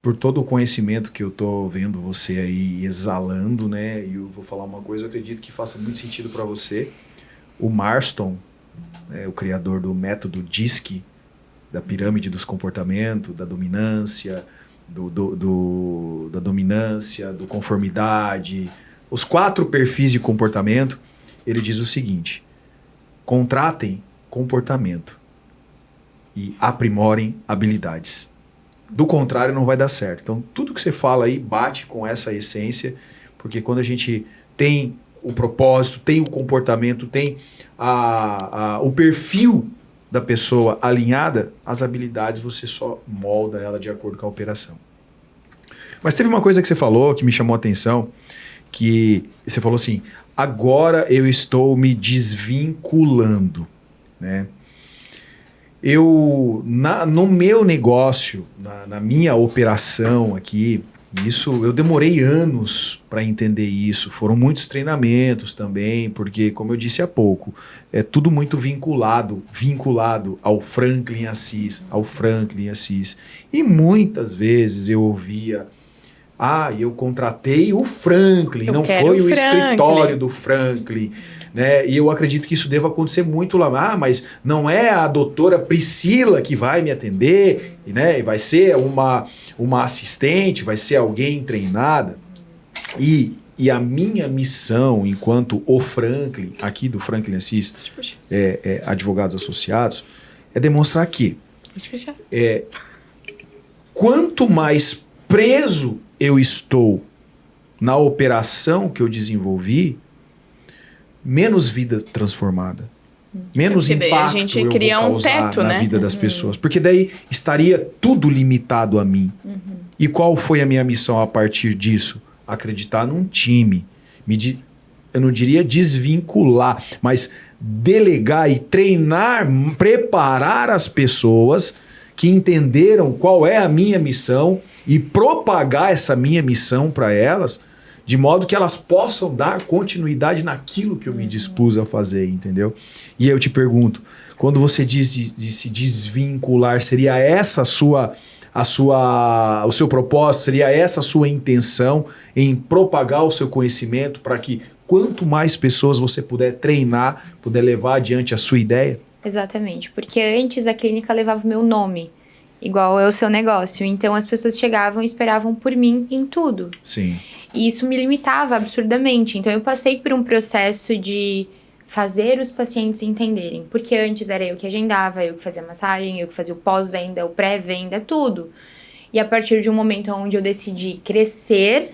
por todo o conhecimento que eu tô vendo você aí exalando, né? E eu vou falar uma coisa, eu acredito que faça muito sentido para você. O Marston, o criador do método DISC, da pirâmide dos comportamentos, da dominância, da dominância, do conformidade, os 4 perfis de comportamento, ele diz o seguinte: contratem comportamento e aprimorem habilidades. Do contrário, não vai dar certo. Então, tudo que você fala aí bate com essa essência, porque quando a gente tem o propósito, tem o comportamento, tem o perfil da pessoa alinhada, as habilidades você só molda ela de acordo com a operação. Mas teve uma coisa que você falou que me chamou a atenção, que você falou assim: agora eu estou me desvinculando, né? No meu negócio, na minha operação aqui, eu demorei anos para entender isso. Foram muitos treinamentos também, porque, como eu disse há pouco, é tudo muito vinculado ao Franklin Assis, E muitas vezes eu ouvia: eu contratei o Franklin, não foi o escritório do Franklin. Né? E eu acredito que isso deva acontecer muito lá. Mas não é a doutora Priscila que vai me atender, né? Vai ser uma assistente, vai ser alguém treinada. E a minha missão enquanto o Franklin, aqui do Franklin Assis, Advogados Associados, é demonstrar que quanto mais preso eu estou na operação que eu desenvolvi, menos vida transformada, menos impacto a gente eu cria vou causar teto, na né? vida das pessoas. Porque daí estaria tudo limitado a mim. E qual foi a minha missão a partir disso? Acreditar num time. Eu não diria desvincular, mas delegar e treinar, preparar as pessoas que entenderam qual é a minha missão e propagar essa minha missão para elas, de modo que elas possam dar continuidade naquilo que eu me dispus a fazer, entendeu? E aí eu te pergunto, quando você diz de se desvincular, seria essa o seu propósito, seria essa a sua intenção em propagar o seu conhecimento para que quanto mais pessoas você puder treinar, puder levar adiante a sua ideia? Exatamente, porque antes a clínica levava o meu nome, igual é o seu negócio. Então as pessoas chegavam e esperavam por mim em tudo. Sim. E isso me limitava absurdamente. Então eu passei por um processo de fazer os pacientes entenderem. Porque antes era eu que agendava, eu que fazia massagem, eu que fazia o pós-venda, o pré-venda, tudo. E a partir de um momento onde eu decidi crescer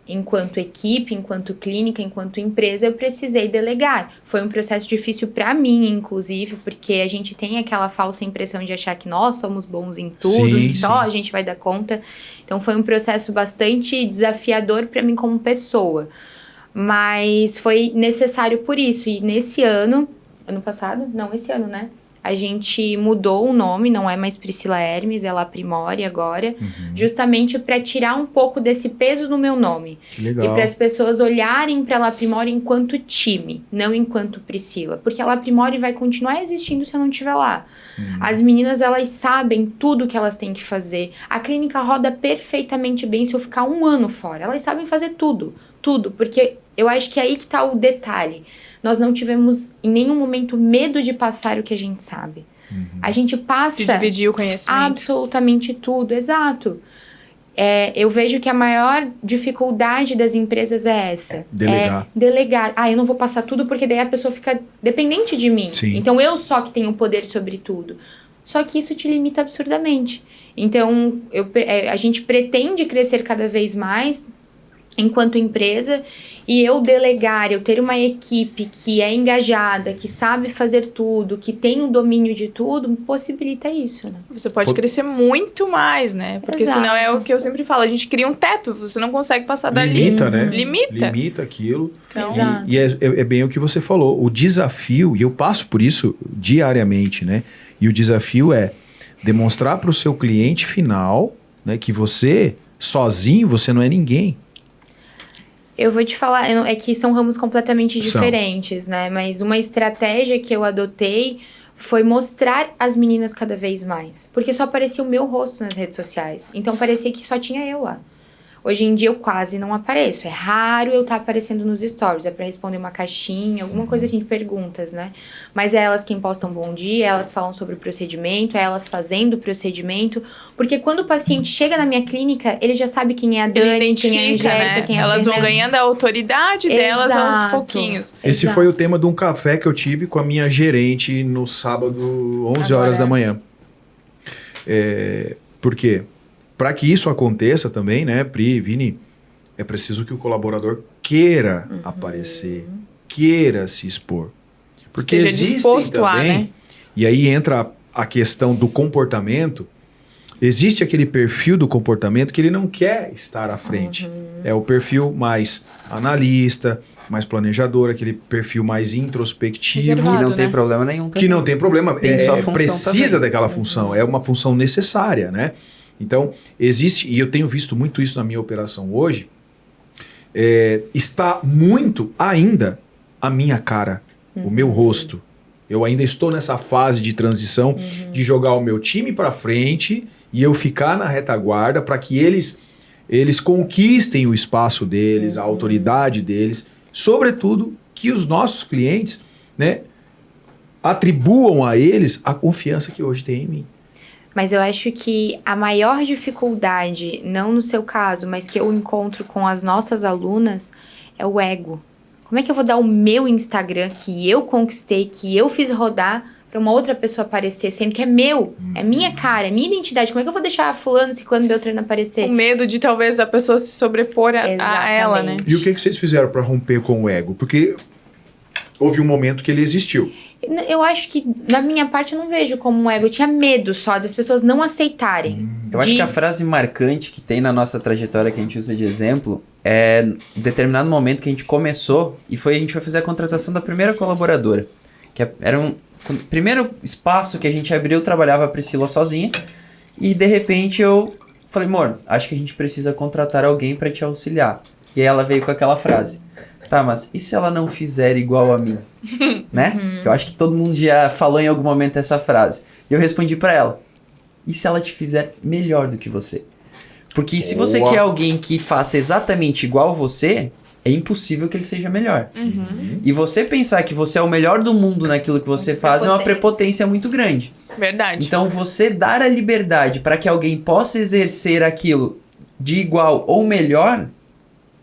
enquanto equipe, enquanto clínica, enquanto empresa, eu precisei delegar. Foi um processo difícil para mim, inclusive, porque a gente tem aquela falsa impressão de achar que nós somos bons em tudo, que só a gente vai dar conta. Então foi um processo bastante desafiador para mim como pessoa. Mas foi necessário por isso. E nesse ano passado? Não, esse ano, né? A gente mudou o nome, não é mais Priscila Hermes, é La Primore agora, justamente para tirar um pouco desse peso no meu nome. Que legal. E para as pessoas olharem para La Primore enquanto time, não enquanto Priscila. Porque a La Primore vai continuar existindo se eu não estiver lá. As meninas, elas sabem tudo que elas têm que fazer. A clínica roda perfeitamente bem se eu ficar 1 ano fora. Elas sabem fazer tudo, porque eu acho que é aí que está o detalhe. Nós não tivemos em nenhum momento medo de passar o que a gente sabe. A gente passa... De dividir o conhecimento. Absolutamente tudo, exato. Eu vejo que a maior dificuldade das empresas é essa. Delegar. Eu não vou passar tudo porque daí a pessoa fica dependente de mim. Sim. Então eu só que tenho poder sobre tudo. Só que isso te limita absurdamente. Então a gente pretende crescer cada vez mais enquanto empresa, e eu delegar, eu ter uma equipe que é engajada, que sabe fazer tudo, que tem o domínio de tudo, possibilita isso, né? Você pode crescer muito mais, né? Porque senão é o que eu sempre falo, a gente cria um teto, você não consegue passar dali. Limita, né? Limita aquilo. Então, e é bem o que você falou, o desafio, e eu passo por isso diariamente, né? E o desafio é demonstrar para o seu cliente final, né, que você, sozinho, você não é ninguém. Eu vou te falar, é que são ramos completamente diferentes, né? Mas uma estratégia que eu adotei foi mostrar as meninas cada vez mais. Porque só aparecia o meu rosto nas redes sociais. Então parecia que só tinha eu lá. Hoje em dia eu quase não apareço. É raro eu estar aparecendo nos stories. É pra responder uma caixinha, alguma coisa assim de perguntas, né? Mas é elas quem postam bom dia, elas falam sobre o procedimento, é elas fazendo o procedimento. Porque quando o paciente chega na minha clínica, ele já sabe quem é a Dani, quem é a Angélica, né? quem é a Elas vão Fernanda. ganhando a autoridade delas aos Exato. pouquinhos. Esse foi o tema de um café que eu tive com a minha gerente no sábado, 11 horas da manhã. Por quê? Para que isso aconteça também, né, Pri, Vini, é preciso que o colaborador queira aparecer, queira se expor. Porque Esteja existem disposto também, a, né? e aí entra a questão do comportamento, existe aquele perfil do comportamento que ele não quer estar à frente. É o perfil mais analista, mais planejador, aquele perfil mais introspectivo. Reservado. Que não tem né? problema nenhum também. Que não tem problema, Tem sua função precisa também. daquela função, é uma função necessária, né? Então, existe, e eu tenho visto muito isso na minha operação hoje, está muito ainda a minha cara, o meu rosto. Eu ainda estou nessa fase de transição de jogar o meu time para frente e eu ficar na retaguarda para que eles conquistem o espaço deles, a autoridade deles, sobretudo que os nossos clientes, né, atribuam a eles a confiança que hoje tem em mim. Mas eu acho que a maior dificuldade, não no seu caso, mas que eu encontro com as nossas alunas, é o ego. Como é que eu vou dar o meu Instagram, que eu conquistei, que eu fiz rodar, para uma outra pessoa aparecer, sendo que é meu, é minha cara, é minha identidade. Como é que eu vou deixar fulano, ciclano, beltrano aparecer? O medo de talvez a pessoa se sobrepor a ela, né? E o que vocês fizeram para romper com o ego? Porque houve um momento que ele existiu. Eu acho que, da minha parte, eu não vejo como um ego. Eu tinha medo só das pessoas não aceitarem. Eu acho que a frase marcante que tem na nossa trajetória que a gente usa de exemplo é em determinado momento que a gente começou e a gente foi fazer a contratação da primeira colaboradora. Que era o primeiro espaço que a gente abriu, trabalhava a Priscila sozinha. E de repente eu falei, amor, acho que a gente precisa contratar alguém para te auxiliar. E aí ela veio com aquela frase. Tá, mas e se ela não fizer igual a mim? Né? Que eu acho que todo mundo já falou em algum momento essa frase. E eu respondi pra ela. E se ela te fizer melhor do que você? Porque se você quer alguém que faça exatamente igual você, é impossível que ele seja melhor. E você pensar que você é o melhor do mundo naquilo que você faz é uma prepotência muito grande. Verdade. Então você dar a liberdade para que alguém possa exercer aquilo de igual ou melhor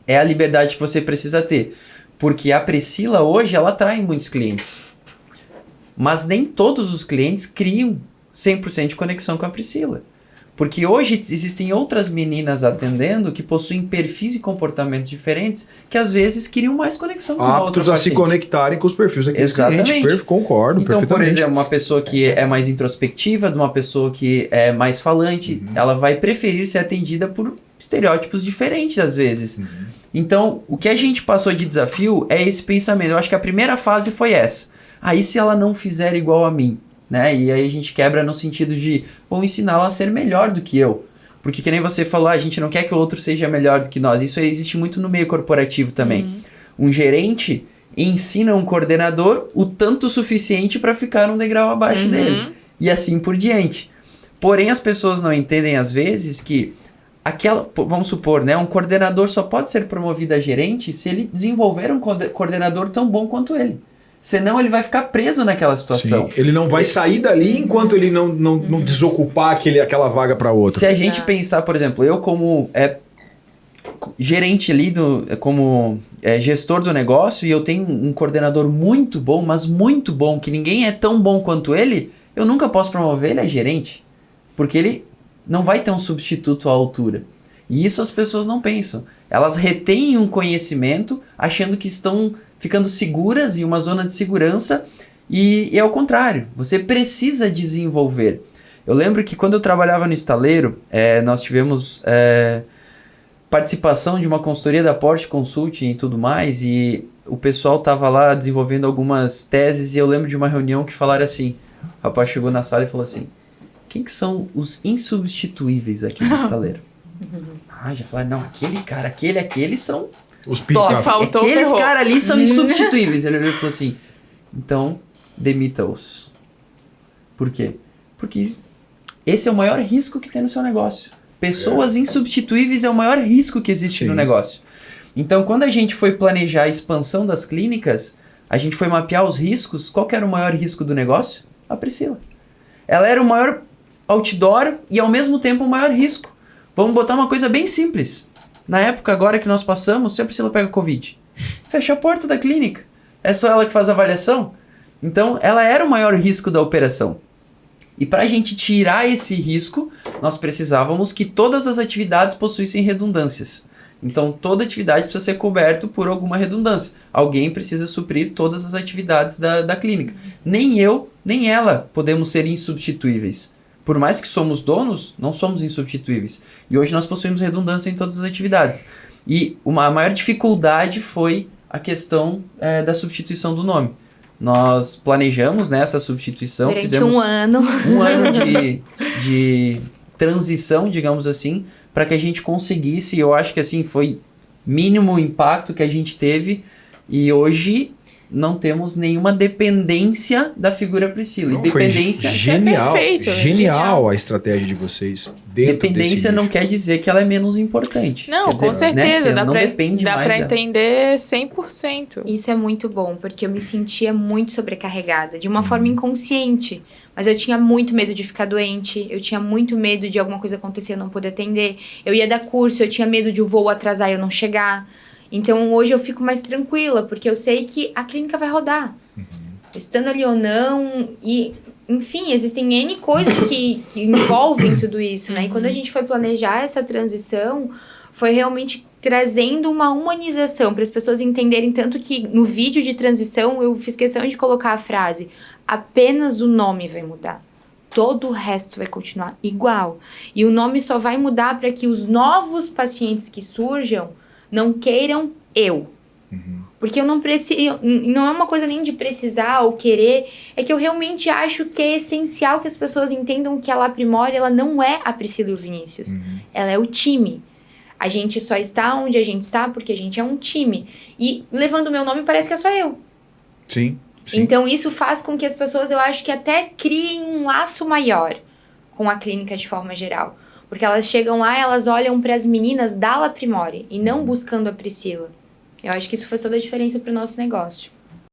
é a liberdade que você precisa ter. Porque a Priscila hoje, ela atrai muitos clientes. Mas nem todos os clientes criam 100% de conexão com a Priscila. Porque hoje existem outras meninas atendendo que possuem perfis e comportamentos diferentes que às vezes criam mais conexão com a outra Aptos a se paciente. conectarem com os perfis daqueles Exatamente. clientes. Concordo, Então, por perfeitamente. exemplo, uma pessoa que é mais introspectiva, de uma pessoa que é mais falante, ela vai preferir ser atendida por estereótipos diferentes às vezes. Então, o que a gente passou de desafio é esse pensamento. Eu acho que a primeira fase foi essa. Aí se ela não fizer igual a mim, né? E aí a gente quebra no sentido de vou ensiná-la a ser melhor do que eu. Porque que nem você falou, a gente não quer que o outro seja melhor do que nós. Isso existe muito no meio corporativo também. Um gerente ensina um coordenador o tanto suficiente para ficar um degrau abaixo dele. E assim por diante. Porém, as pessoas não entendem às vezes que vamos supor, né, um coordenador só pode ser promovido a gerente se ele desenvolver um coordenador tão bom quanto ele. Senão ele vai ficar preso naquela situação. Sim, ele não vai sair dali enquanto ele não desocupar aquela vaga para outro. Se a gente pensar, por exemplo, eu como gerente ali, como gestor do negócio, e eu tenho um coordenador muito bom, mas muito bom, que ninguém é tão bom quanto ele, eu nunca posso promover ele a gerente. Porque ele não vai ter um substituto à altura. E isso as pessoas não pensam. Elas retêm um conhecimento achando que estão ficando seguras em uma zona de segurança e é ao contrário. Você precisa desenvolver. Eu lembro que quando eu trabalhava no estaleiro, nós tivemos participação de uma consultoria da Porsche Consulting e tudo mais, e o pessoal estava lá desenvolvendo algumas teses e eu lembro de uma reunião que falaram assim, o rapaz chegou na sala e falou assim, quem que são os insubstituíveis aqui no estaleiro? Já falaram, não, aqueles são Os top. Faltou, Aqueles ferrou. caras ali são insubstituíveis. Ele olhou e falou assim, então, demita-os. Por quê? Porque esse é o maior risco que tem no seu negócio. Pessoas insubstituíveis é o maior risco que existe no negócio. Então, quando a gente foi planejar a expansão das clínicas, a gente foi mapear os riscos. Qual que era o maior risco do negócio? A Priscila. Ela era o maior outdoor e, ao mesmo tempo, o maior risco. Vamos botar uma coisa bem simples. Na época agora que nós passamos, se a Priscila pega Covid, fecha a porta da clínica. É só ela que faz a avaliação? Então, ela era o maior risco da operação. E para a gente tirar esse risco, nós precisávamos que todas as atividades possuíssem redundâncias. Então, toda atividade precisa ser coberta por alguma redundância. Alguém precisa suprir todas as atividades da clínica. Nem eu, nem ela podemos ser insubstituíveis. Por mais que somos donos, não somos insubstituíveis. E hoje nós possuímos redundância em todas as atividades. E a maior dificuldade foi a questão da substituição do nome. Nós planejamos, né, essa substituição. Durante fizemos um ano. Um ano de transição, digamos assim, para que a gente conseguisse. Eu acho que assim foi mínimo o impacto que a gente teve. E hoje não temos nenhuma dependência da figura Priscila. E dependência... Genial, perfeito, genial a estratégia de vocês. Dependência não quer dizer que ela é menos importante. Não, quer dizer, com certeza. Né, dá não pra, depende dá mais pra dela. entender 100%. Isso é muito bom, porque eu me sentia muito sobrecarregada, de uma forma inconsciente. Mas eu tinha muito medo de ficar doente, eu tinha muito medo de alguma coisa acontecer e eu não poder atender. Eu ia dar curso, eu tinha medo de o voo atrasar e eu não chegar. Então hoje eu fico mais tranquila, porque eu sei que a clínica vai rodar. Estando ali ou não, e enfim, existem N coisas que envolvem tudo isso, né? E quando a gente foi planejar essa transição, foi realmente trazendo uma humanização para as pessoas entenderem, tanto que no vídeo de transição eu fiz questão de colocar a frase: apenas o nome vai mudar. Todo o resto vai continuar igual. E o nome só vai mudar para que os novos pacientes que surjam não queiram eu. Porque eu não preciso, não é uma coisa nem de precisar ou querer, é que eu realmente acho que é essencial que as pessoas entendam que a La Primore, ela não é a Priscila e o Vinícius. Ela é o time. A gente só está onde a gente está porque a gente é um time. E levando o meu nome parece que é só eu. Sim. Então isso faz com que as pessoas, eu acho que até criem um laço maior com a clínica de forma geral. Porque elas chegam lá, elas olham para as meninas da La Primore e não buscando a Priscila. Eu acho que isso faz toda a diferença para o nosso negócio.